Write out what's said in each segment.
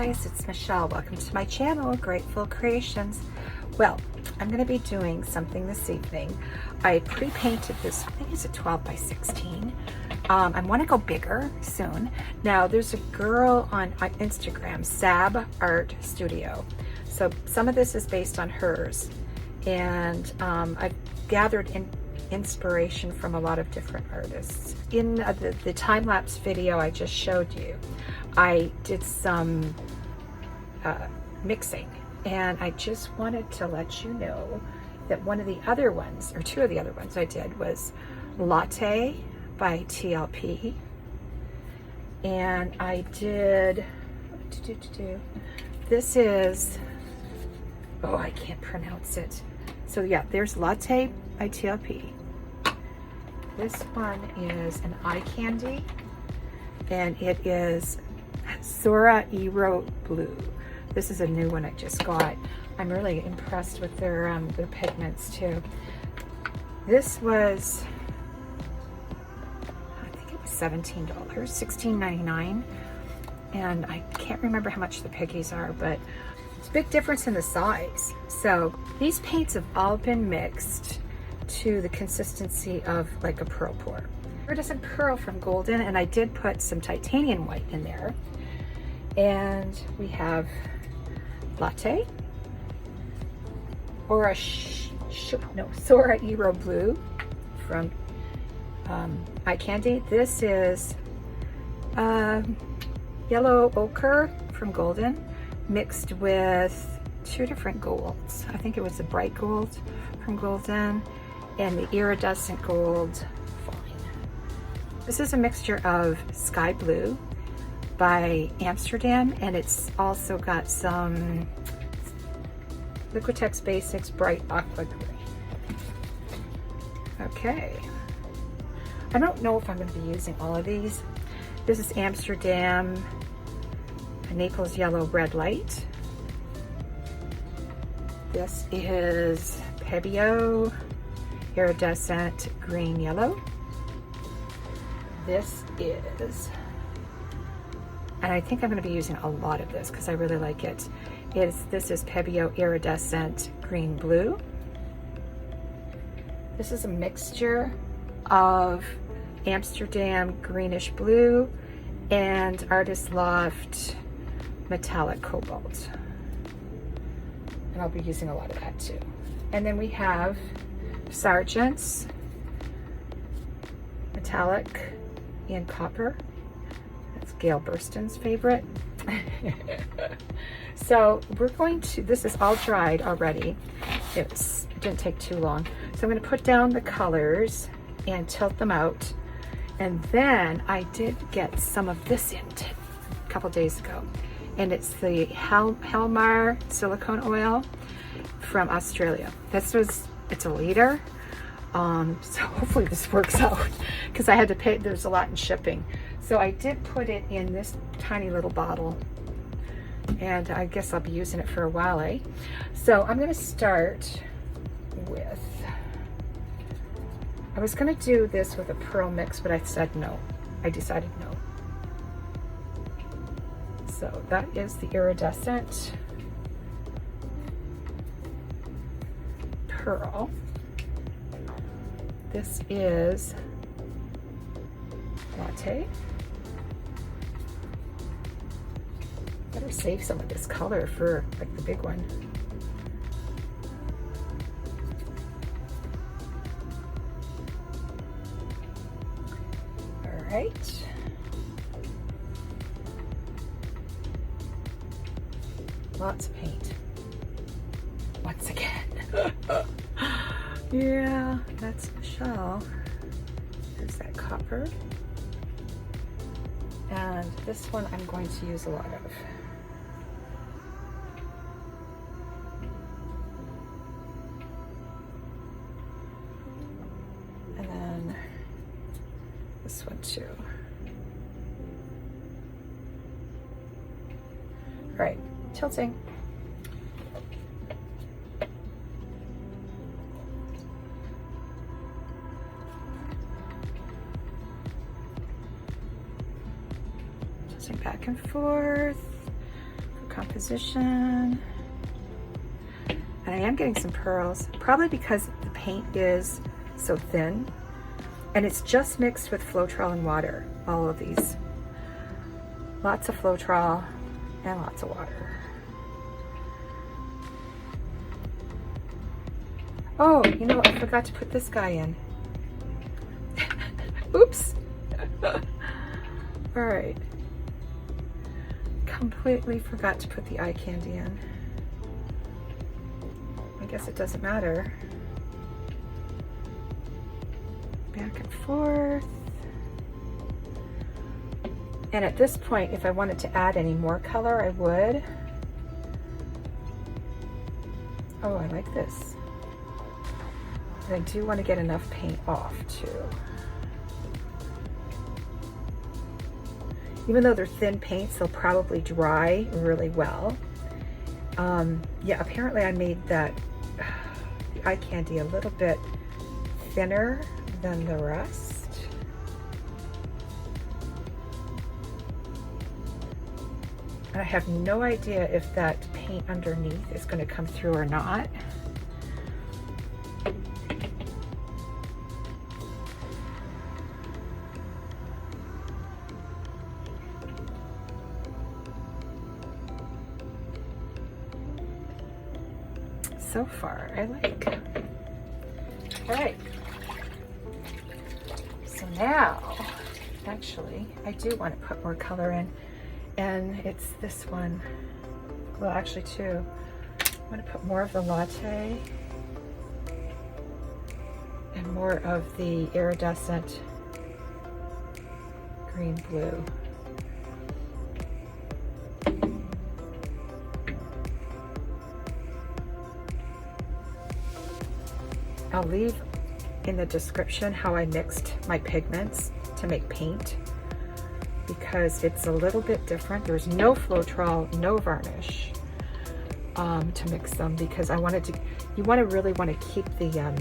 guys, it's Michelle. Welcome to my channel, Grateful Creations. Well, I'm going to be doing something this evening. I pre-painted this, I think it's a 12 by 16. I want to go bigger soon. Now, there's a girl on Instagram, SABARTSTUDIO. So some of this is based on hers. And I've gathered inspiration from a lot of different artists. In the time-lapse video I just showed you, I did some mixing, and I just wanted to let you know that one of the other ones, or two of the other ones I did, was Latte by TLP, and I did, this is, oh, I can't pronounce it. So yeah, there's Latte by TLP. This one is an eye candy, and it is Sarah Blue. This is a new one I just got. I'm really impressed with their pigments too. This was, I think it was $17, $16.99, and I can't remember how much the piggies are, but it's a big difference in the size. So these paints have all been mixed to the consistency of like a pearl pour. Iridescent pearl from Golden, and I did put some titanium white in there. And we have Latte, or Sora Blue from Eye Candy. This is Yellow Ochre from Golden, mixed with two different golds. I think it was the bright gold from Golden and the iridescent gold fine. This is a mixture of Sky Blue by Amsterdam, and it's also got some Liquitex Basics Bright Aqua Green. Okay, I don't know if I'm going to be using all of these. This is Amsterdam Naples Yellow Red Light. This is Pebeo Iridescent Green Yellow. This is, and I think I'm going to be using a lot of this because I really like it. This is Pebeo Iridescent Green Blue. This is a mixture of Amsterdam Greenish Blue and Artist Loft Metallic Cobalt. And I'll be using a lot of that too. And then we have Sargent's Metallic and Copper. That's Gail Burston's favorite. So we're going to, this is all dried already. It didn't take too long. So I'm going to put down the colors and tilt them out. And then I did get some of this in a couple days ago. And it's the halmar silicone oil from Australia. It's a liter. So hopefully this works out, because I had to pay, there's a lot in shipping. So I did put it in this tiny little bottle, and I guess I'll be using it for a while, eh? So I'm going to start with, I was going to do this with a pearl mix, but I said no. I decided no. So that is the iridescent pearl. This is Latte. Better save some of this color for like the big one. All right. Lots of paint. Once again. Yeah, that's Michelle. There's that copper. And this one I'm going to use a lot of. And then this one too. All right, tilting. Back and forth, composition. And I am getting some pearls, probably because the paint is so thin. And it's just mixed with Floetrol and water, all of these. Lots of Floetrol and lots of water. Oh, you know, I forgot to put this guy in. Oops. All right. Completely forgot to put the eye candy in. I guess it doesn't matter. Back and forth. And at this point, if I wanted to add any more color, I would. Oh, I like this. And I do want to get enough paint off too. Even though they're thin paints, they'll probably dry really well. Yeah, apparently I made that the eye candy a little bit thinner than the rest. And I have no idea if that paint underneath is going to come through or not. So far, I like. All right. So now, actually, I do want to put more color in, and it's this one. Well, actually, two. I'm going to put more of the latte and more of the iridescent green blue. I'll leave in the description how I mixed my pigments to make paint, because it's a little bit different. There's no Floetrol, no varnish to mix them, because I wanted to, you really want to keep the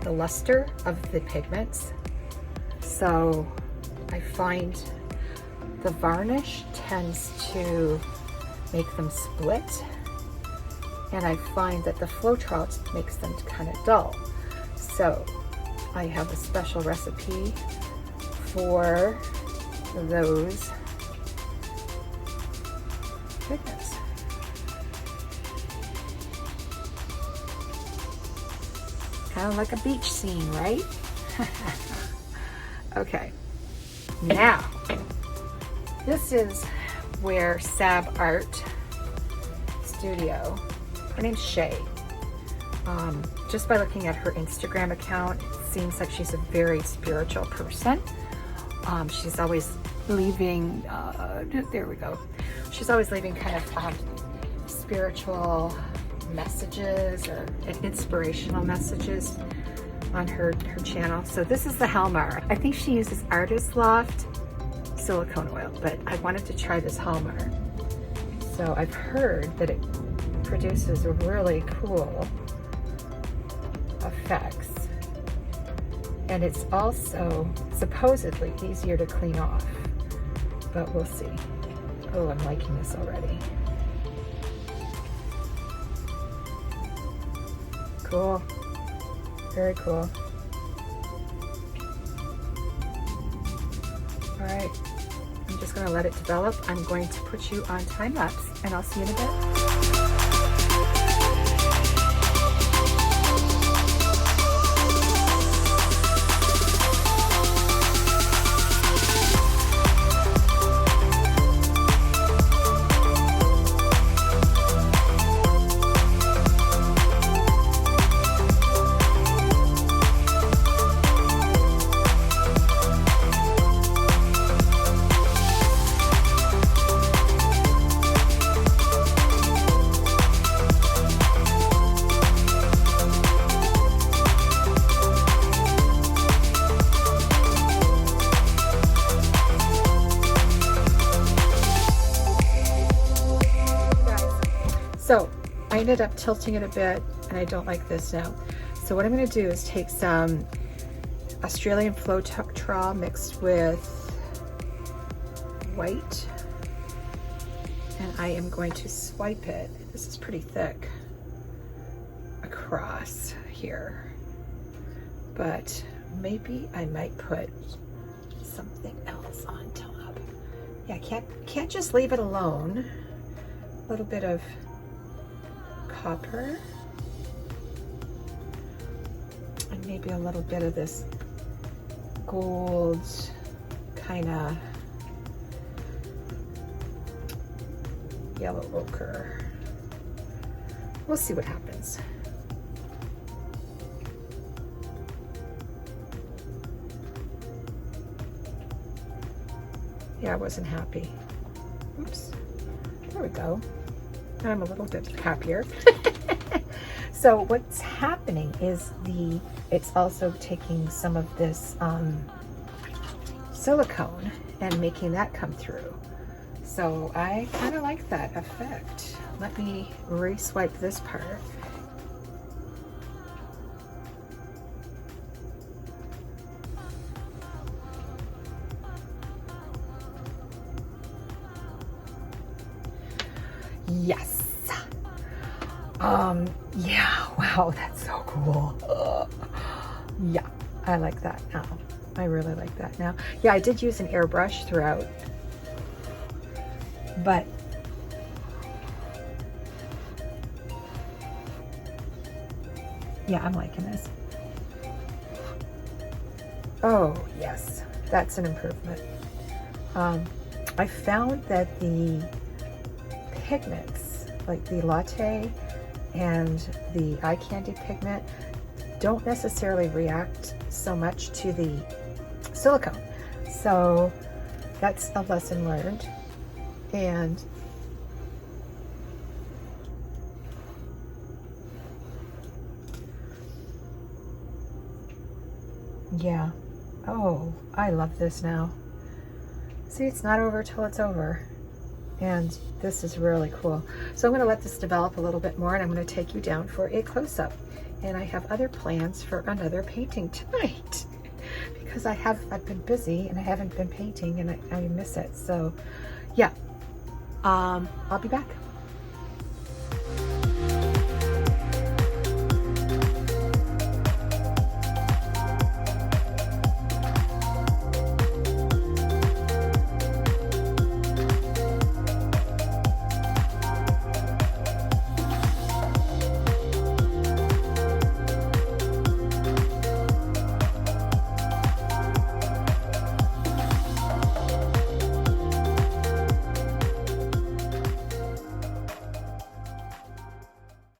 luster of the pigments. So I find the varnish tends to make them split, and I find that the Floetrol makes them kind of dull. So I have a special recipe for those pigments. Kind of like a beach scene, right? Okay, now this is where SABARTSTUDIO, her name's Shay. Just by looking at her Instagram account, it seems like she's a very spiritual person. She's always leaving, there we go. She's always leaving kind of spiritual messages or inspirational messages on her channel. So this is the halmar. I think she uses Artist Loft silicone oil, but I wanted to try this halmar. So I've heard that it produces really cool effects, and it's also supposedly easier to clean off, but we'll see. Oh, I'm liking this already. Cool, very cool. All right, I'm just gonna let it develop. I'm going to put you on time lapse, and I'll see you in a bit. So I ended up tilting it a bit, and I don't like this now. So what I'm going to do is take some Australian Floetrol mixed with white and I am going to swipe it. This is pretty thick across here, but maybe I might put something else on top. Yeah, can't just leave it alone. A little bit of copper and maybe a little bit of this gold kind of yellow ochre. We'll see what happens. Yeah, I wasn't happy. Oops. There we go. I'm a little bit happier. So what's happening is it's also taking some of this silicone and making that come through. So I kind of like that effect. Let me re-swipe this part. Yes. Yeah, wow, that's so cool. Yeah, I like that now. I really like that now. Yeah, I did use an airbrush throughout, but yeah, I'm liking this. Oh, yes, that's an improvement. I found that the pigments, like the latte and the eye candy pigment, don't necessarily react so much to the silicone. So that's a lesson learned. And yeah, oh, I love this now. See, it's not over till it's over. And this is really cool. So I'm going to let this develop a little bit more, and I'm going to take you down for a close-up. And I have other plans for another painting tonight because I've been busy and I haven't been painting, and I miss it. So yeah, I'll be back.